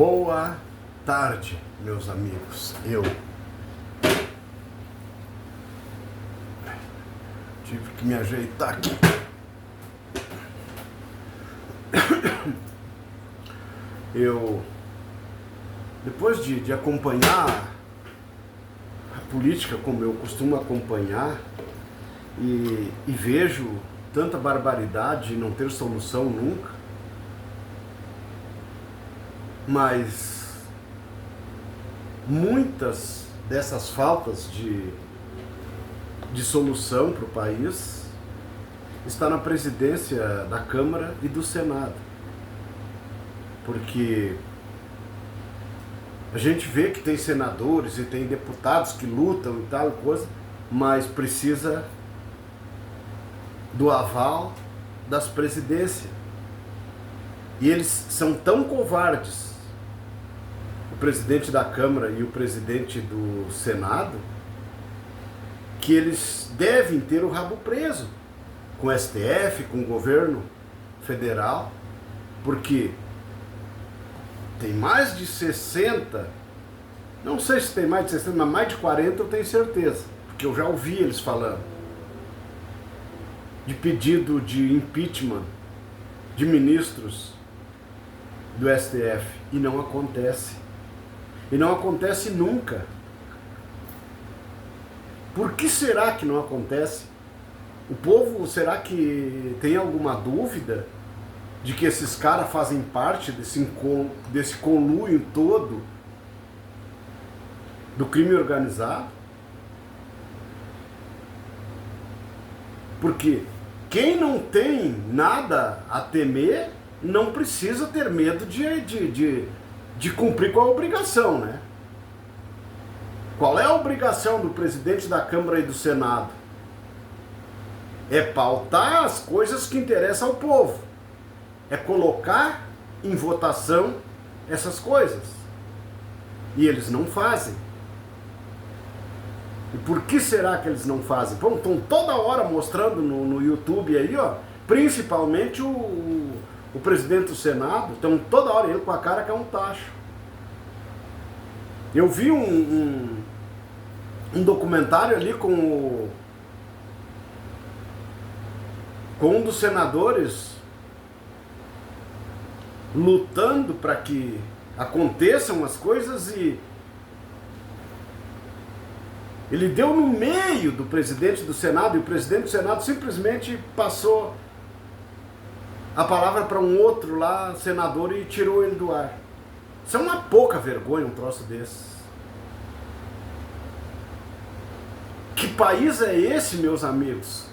Boa tarde, meus amigos. Eu tive que me ajeitar aqui. Depois de acompanhar a política como eu costumo acompanhar e vejo tanta barbaridade e não ter solução nunca, mas muitas dessas faltas de solução para o país está na presidência da Câmara e do Senado. Porque a gente vê que tem senadores e tem deputados que lutam e tal coisa, mas precisa do aval das presidências. E eles são tão covardes, o presidente da Câmara e o presidente do Senado, que eles devem ter o rabo preso com o STF, com o governo federal, porque tem mais de 60, não sei se tem mais de 60, mas mais de 40 eu tenho certeza, porque eu já ouvi eles falando, de pedido de impeachment de ministros do STF, e não acontece. E não acontece nunca. Por que será que não acontece? O povo, será que tem alguma dúvida de que esses caras fazem parte desse conluio todo do crime organizado? Porque quem não tem nada a temer não precisa ter medo de cumprir com a obrigação, né? Qual é a obrigação do presidente da Câmara e do Senado? É pautar as coisas que interessam ao povo. É colocar em votação essas coisas. E eles não fazem. E por que será que eles não fazem? Bom, estão toda hora mostrando no YouTube aí, ó, principalmente o presidente do Senado, estão toda hora ele com a cara que é um tacho. Eu vi um documentário ali com um dos senadores lutando para que aconteçam as coisas, e ele deu no meio do presidente do Senado, e o presidente do Senado simplesmente passou a palavra para um outro lá, senador, e tirou ele do ar. Isso é uma pouca vergonha, um troço desses. Que país é esse, meus amigos?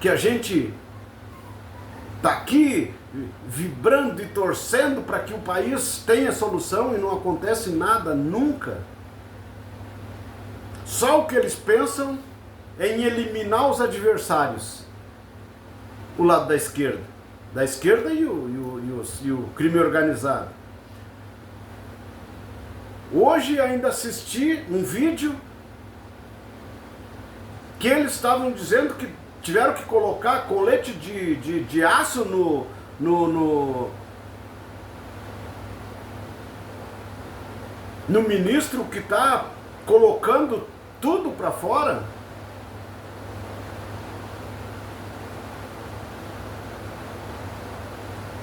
Que a gente tá aqui vibrando e torcendo para que o país tenha solução e não acontece nada nunca. Só o que eles pensam é em eliminar os adversários. O lado da esquerda. Da esquerda e o crime organizado. Hoje ainda assisti um vídeo que eles estavam dizendo que tiveram que colocar colete de aço no ministro que está colocando tudo para fora.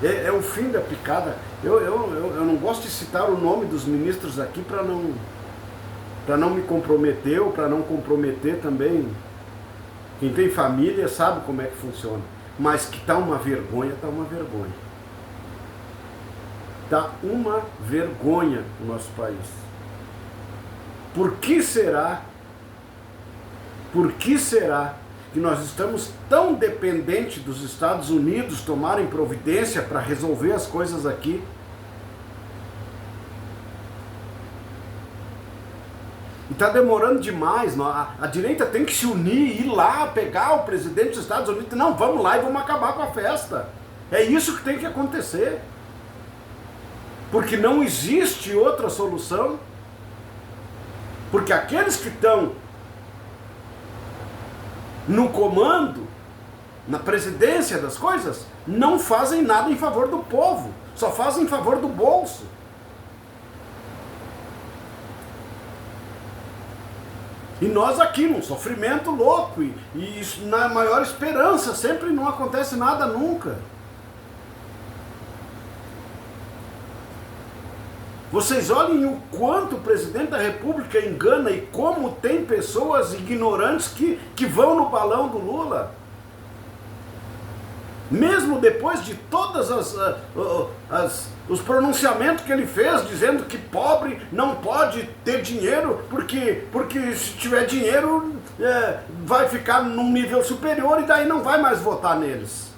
É o fim da picada. Eu não gosto de citar o nome dos ministros aqui para não me comprometer, ou para não comprometer também. Quem tem família sabe como é que funciona. Mas que tá uma vergonha, tá uma vergonha. Tá uma vergonha no nosso país. Por que será que nós estamos tão dependentes dos Estados Unidos tomarem providência para resolver as coisas aqui? E está demorando demais. A direita tem que se unir, ir lá, pegar o presidente dos Estados Unidos. Não, vamos lá e vamos acabar com a festa. É isso que tem que acontecer. Porque não existe outra solução. Porque aqueles que estão no comando, na presidência das coisas, não fazem nada em favor do povo, só fazem em favor do bolso. E nós aqui num sofrimento louco, e isso na maior esperança, sempre não acontece nada nunca. Vocês olhem o quanto o presidente da República engana e como tem pessoas ignorantes que vão no balão do Lula. Mesmo depois de todas os pronunciamentos que ele fez, dizendo que pobre não pode ter dinheiro, porque se tiver dinheiro vai ficar num nível superior e daí não vai mais votar neles.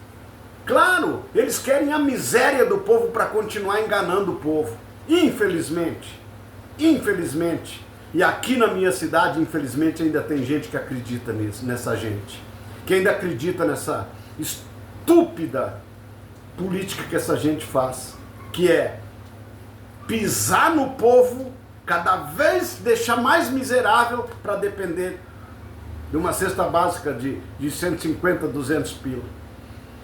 Claro, eles querem a miséria do povo para continuar enganando o povo. Infelizmente, e aqui na minha cidade, infelizmente, ainda tem gente que acredita nessa gente, que ainda acredita nessa estúpida política que essa gente faz, que é pisar no povo, cada vez deixar mais miserável para depender de uma cesta básica de 150, 200 pila.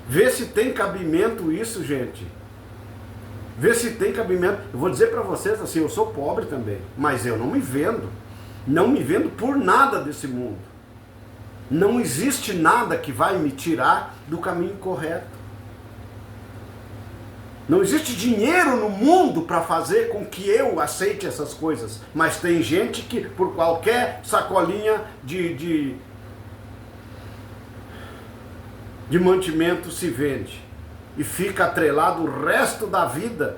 Vê se tem cabimento isso, gente. Vê se tem cabimento. Eu vou dizer para vocês assim, eu sou pobre também, mas eu não me vendo. Não me vendo por nada desse mundo. Não existe nada que vai me tirar do caminho correto. Não existe dinheiro no mundo para fazer com que eu aceite essas coisas. Mas tem gente que por qualquer sacolinha de mantimento se vende. E fica atrelado o resto da vida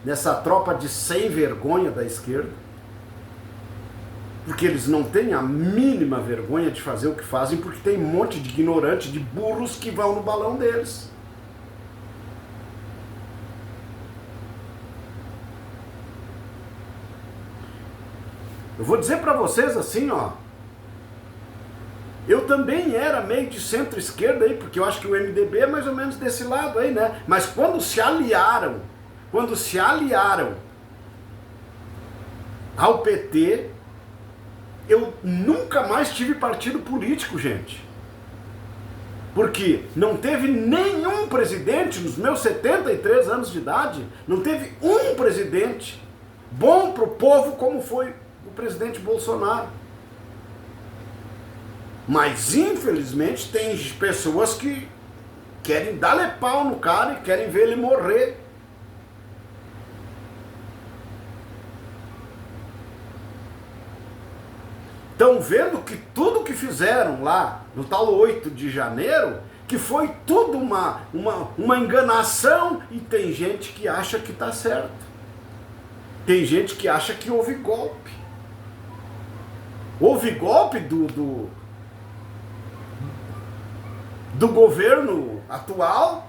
nessa tropa de sem vergonha da esquerda. Porque eles não têm a mínima vergonha de fazer o que fazem, porque tem um monte de ignorante, de burros que vão no balão deles. Eu vou dizer para vocês assim, ó. Eu também era meio de centro-esquerda aí, porque eu acho que o MDB é mais ou menos desse lado aí, né? Mas quando se aliaram ao PT, eu nunca mais tive partido político, gente. Porque não teve nenhum presidente, nos meus 73 anos de idade, não teve um presidente bom pro povo como foi o presidente Bolsonaro. Mas, infelizmente, tem pessoas que querem dar-lhe pau no cara e querem ver ele morrer. Estão vendo que tudo que fizeram lá, no tal 8 de janeiro, que foi tudo uma enganação, e tem gente que acha que está certo. Tem gente que acha que houve golpe. Houve golpe do governo atual,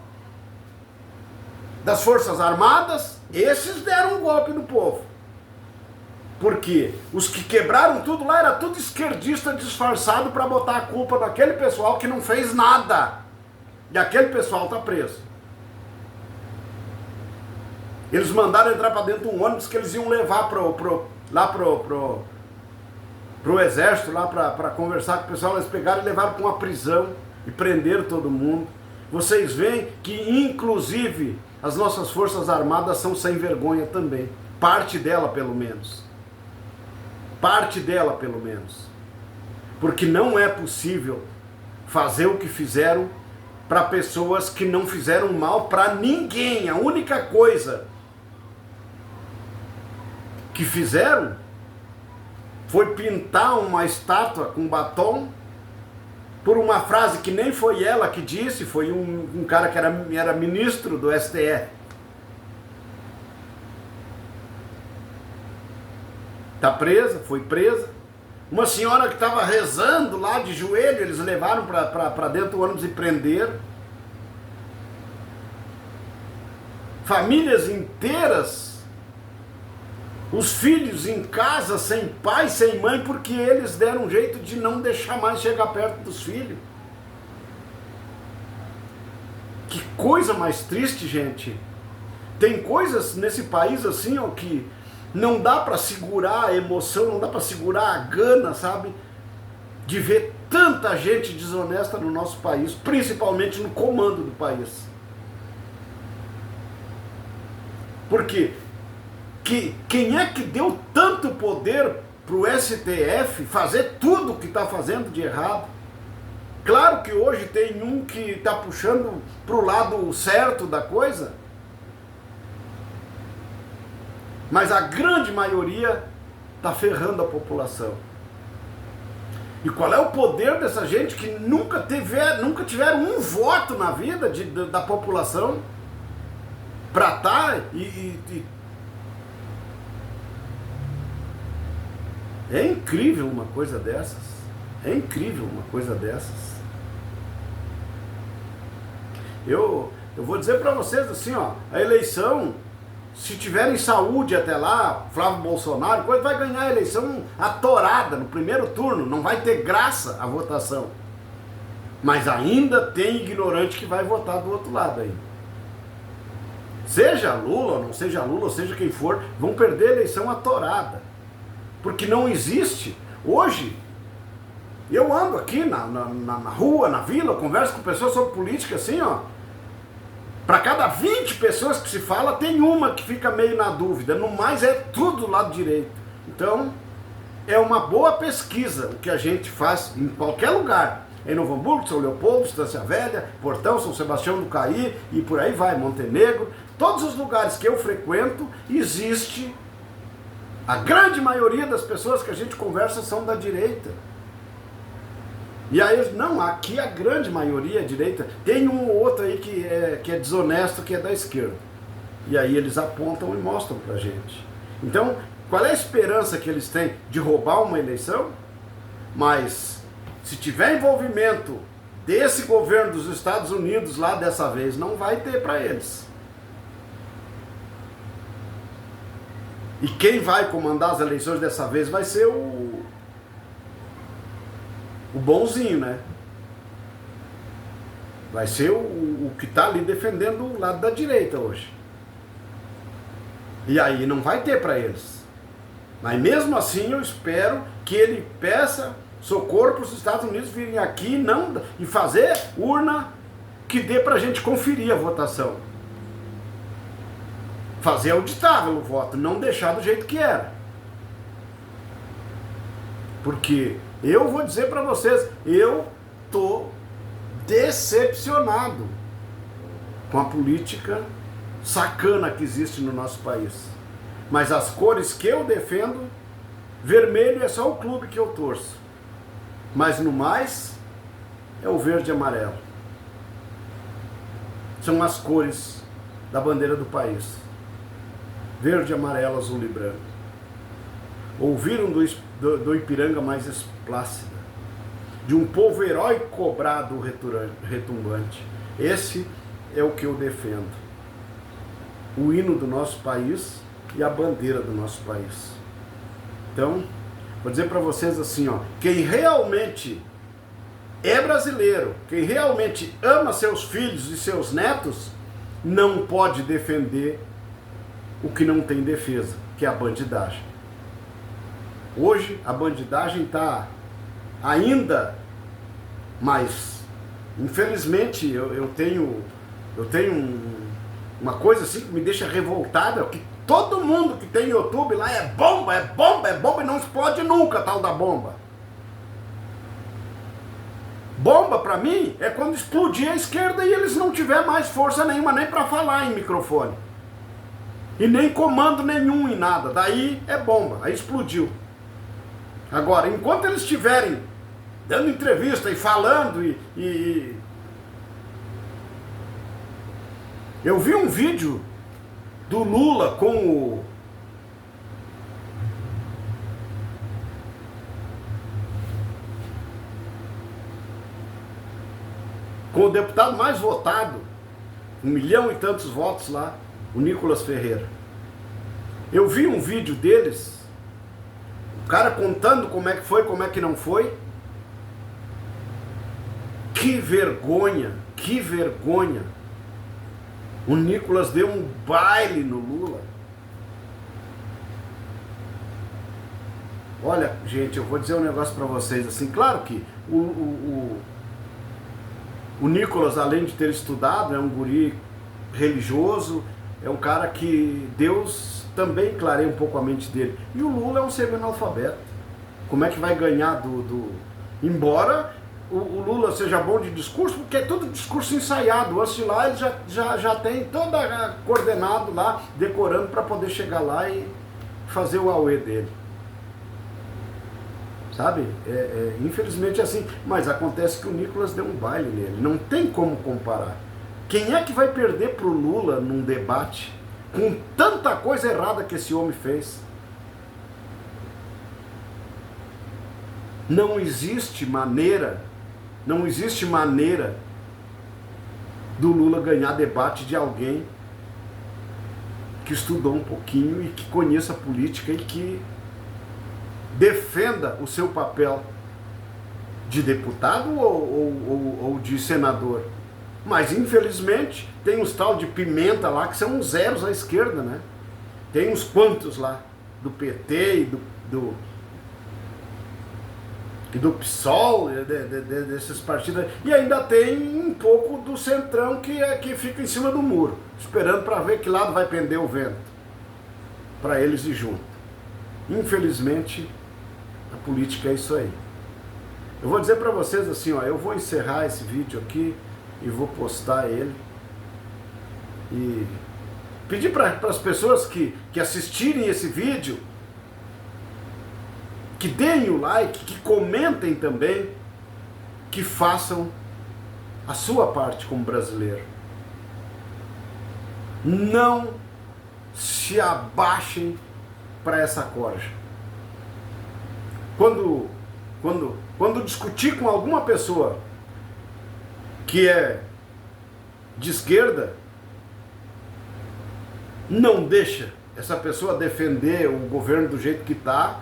das Forças Armadas. Esses deram um golpe no povo. Porque os que quebraram tudo lá era tudo esquerdista disfarçado para botar a culpa naquele pessoal que não fez nada. E aquele pessoal está preso. Eles mandaram entrar para dentro de um ônibus que eles iam levar lá pro exército, lá para conversar com o pessoal. Eles pegaram e levaram para uma prisão e prenderam todo mundo. Vocês veem que, inclusive, as nossas Forças Armadas são sem vergonha também. Parte dela, pelo menos. Parte dela, pelo menos. Porque não é possível fazer o que fizeram para pessoas que não fizeram mal para ninguém. A única coisa que fizeram foi pintar uma estátua com batom por uma frase que nem foi ela que disse, foi um cara que era ministro do STF. Está presa, foi presa. Uma senhora que estava rezando lá de joelho, eles levaram para dentro do ônibus e prenderam. Famílias inteiras, os filhos em casa, sem pai, sem mãe, porque eles deram um jeito de não deixar mais chegar perto dos filhos. Que coisa mais triste, gente. Tem coisas nesse país assim, ó, que não dá para segurar a emoção, não dá para segurar a gana, sabe? De ver tanta gente desonesta no nosso país, principalmente no comando do país. Por quê? Quem é que deu tanto poder para o STF fazer tudo o que está fazendo de errado. Claro que hoje tem um que está puxando para o lado certo da coisa, mas a grande maioria está ferrando a população. E qual é o poder dessa gente que nunca tiveram um voto na vida da população para estar É incrível uma coisa dessas. É incrível uma coisa dessas. Eu vou dizer para vocês assim, ó, a eleição, se tiverem saúde até lá, Flávio Bolsonaro, vai ganhar a eleição atorada no primeiro turno, não vai ter graça a votação. Mas ainda tem ignorante que vai votar do outro lado aí. Seja Lula, ou não seja Lula, ou seja quem for, vão perder a eleição atorada. Porque não existe. Hoje, eu ando aqui na rua, na vila, converso com pessoas sobre política assim, ó. Para cada 20 pessoas que se fala, tem uma que fica meio na dúvida. No mais, é tudo do lado direito. Então, é uma boa pesquisa o que a gente faz em qualquer lugar. Em Novo Hamburgo, São Leopoldo, Estância Velha, Portão, São Sebastião do Caí e por aí vai, Montenegro. Todos os lugares que eu frequento, existe. A grande maioria das pessoas que a gente conversa são da direita. E aí, não, aqui a grande maioria é direita. Tem um ou outro aí que é desonesto, que é da esquerda. E aí eles apontam e mostram pra gente. Então, qual é a esperança que eles têm de roubar uma eleição? Mas, se tiver envolvimento desse governo dos Estados Unidos lá dessa vez, não vai ter pra eles. E quem vai comandar as eleições dessa vez vai ser o bonzinho, né? Vai ser o que está ali defendendo o lado da direita hoje. E aí não vai ter para eles. Mas mesmo assim eu espero que ele peça socorro para os Estados Unidos virem aqui e fazer urna que dê para a gente conferir a votação. Fazer auditável o voto, não deixar do jeito que era. Porque eu vou dizer para vocês, eu tô decepcionado com a política sacana que existe no nosso país. Mas as cores que eu defendo, vermelho é só o clube que eu torço. Mas no mais, é o verde e amarelo. São as cores da bandeira do país. Verde, amarelo, azul e branco. Ouviram do Ipiranga mais esplácida, de um povo herói cobrado retumbante. Esse é o que eu defendo. O hino do nosso país e a bandeira do nosso país. Então, vou dizer para vocês assim, ó, quem realmente é brasileiro, quem realmente ama seus filhos e seus netos, não pode defender o que não tem defesa, que é a bandidagem. Hoje a bandidagem está ainda mais. Infelizmente eu tenho uma coisa assim que me deixa revoltado, que todo mundo que tem YouTube lá é bomba, é bomba, é bomba e não explode nunca a tal da bomba. Bomba para mim é quando explodir a esquerda e eles não tiver mais força nenhuma nem para falar em microfone. E nem comando nenhum em nada. Daí é bomba, aí explodiu. Agora, enquanto eles estiverem dando entrevista e falando Eu vi um vídeo do Lula com o deputado mais votado, 1 milhão e tantos votos lá, o Nicolas Ferreira. Eu vi um vídeo deles, o cara contando como é que foi, como é que não foi. Que vergonha, que vergonha. O Nicolas deu um baile no Lula. Olha, gente, eu vou dizer um negócio pra vocês assim, claro que o Nicolas, além de ter estudado, é um guri religioso, é um cara que Deus também clareia um pouco a mente dele. E o Lula é um semi-analfabeto. Como é que vai ganhar Embora o Lula seja bom de discurso, porque é todo discurso ensaiado. Antes de lá, ele já tem toda coordenado lá, decorando para poder chegar lá e fazer o auê dele. Sabe? Infelizmente é assim. Mas acontece que o Nicolas deu um baile nele. Não tem como comparar. Quem é que vai perder pro Lula num debate com tanta coisa errada que esse homem fez? Não existe maneira do Lula ganhar debate de alguém que estudou um pouquinho e que conheça a política e que defenda o seu papel de deputado ou de senador. Mas, infelizmente, tem uns tal de Pimenta lá que são uns zeros à esquerda, né? Tem uns quantos lá, do PT e do PSOL, desses partidos. E ainda tem um pouco do Centrão que fica em cima do muro, esperando para ver que lado vai pender o vento, para eles ir junto. Infelizmente, a política é isso aí. Eu vou dizer para vocês assim, ó, eu vou encerrar esse vídeo aqui e vou postar ele. E pedir para as pessoas que assistirem esse vídeo que deem o like, que comentem também, que façam a sua parte como brasileiro. Não se abaixem para essa corja. Quando discutir com alguma pessoa que é de esquerda, não deixa essa pessoa defender o governo do jeito que está,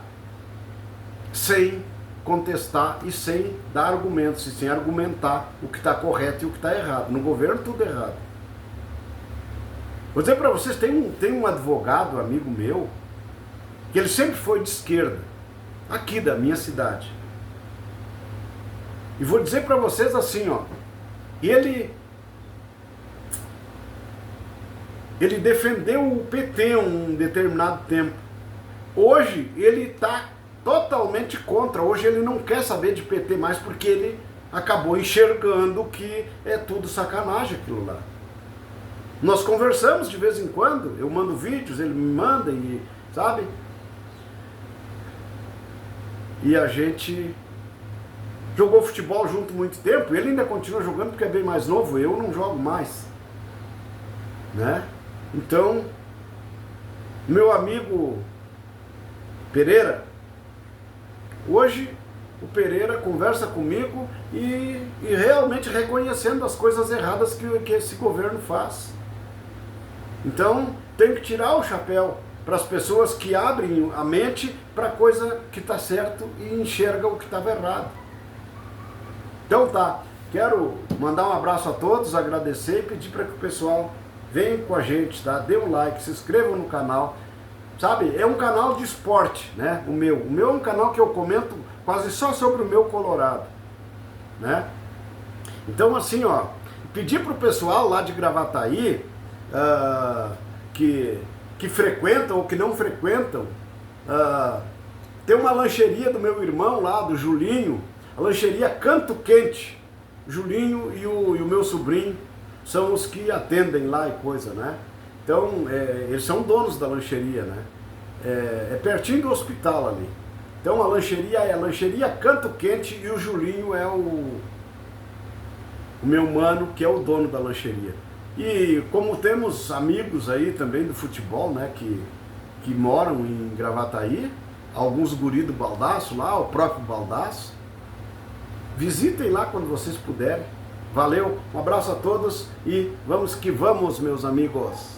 sem contestar e sem dar argumentos, e sem argumentar o que está correto e o que está errado. No governo, tudo errado. Vou dizer para vocês, tem um advogado, amigo meu, que ele sempre foi de esquerda, aqui da minha cidade. E vou dizer para vocês assim, ó, ele defendeu o PT um determinado tempo. Hoje ele está totalmente contra. Hoje ele não quer saber de PT mais, porque ele acabou enxergando que é tudo sacanagem aquilo lá. Nós conversamos de vez em quando, eu mando vídeos, ele me manda, e sabe? E a gente jogou futebol junto muito tempo, ele ainda continua jogando porque é bem mais novo, eu não jogo mais, né? Então, meu amigo Pereira, hoje o Pereira conversa comigo e realmente reconhecendo as coisas erradas que esse governo faz. Então, tenho que tirar o chapéu para as pessoas que abrem a mente para a coisa que está certo e enxergam o que estava errado. Então tá, quero mandar um abraço a todos, agradecer e pedir para que o pessoal venha com a gente, tá? Dê um like, se inscrevam no canal. Sabe, é um canal de esporte, né? O meu é um canal que eu comento quase só sobre o meu Colorado, né? Então assim, ó, pedir pro pessoal lá de Gravataí, que frequentam ou que não frequentam, tem uma lancheria do meu irmão lá, do Julinho, a lancheria Canto Quente. Julinho e o meu sobrinho são os que atendem lá e coisa, né? Então, eles são donos da lancheria, né? É pertinho do hospital ali. Então a lancheria é a lancheria Canto Quente e o Julinho é o meu mano, que é o dono da lancheria. E como temos amigos aí também do futebol, né, que moram em Gravataí, alguns guri do Baldaço lá, o próprio Baldaço, visitem lá quando vocês puderem. Valeu, um abraço a todos e vamos que vamos, meus amigos.